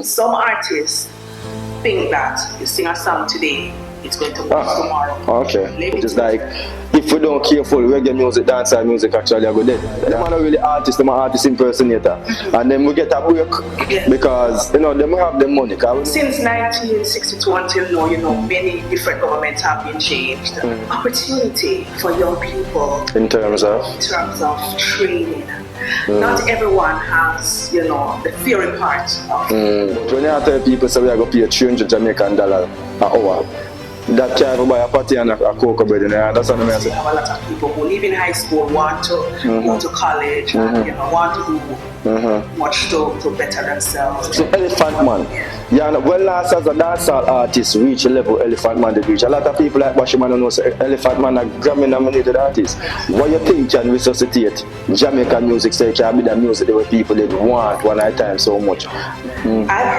Some artists think that you sing a song today, it's going to work tomorrow. Okay. It's like, if we don't careful, reggae music, dancehall music actually are good dead. Them are not really artists, them are artist impersonator. And then we get a break because, you know, them have the money. Since 1962 until now, you know, many different governments have been changed. Opportunity for young people in terms of training. Not everyone has, you know, the theory part of When you tell people say we are going to pay $300 Jamaican an hour, that can't buy a patty and a cocoa bread in there. That's what I say. We have a lot of people who live in high school want to go to college and, you know, want to do much to better themselves. So Elephant Man, yeah, well last as a dancehall artist reach a level Elephant Man did reach. A lot of people like Bashiman don't know say Elephant Man a Grammy nominated artist. What you think can resuscitate Jamaican music so it can be the music the way people did want one at a time so much?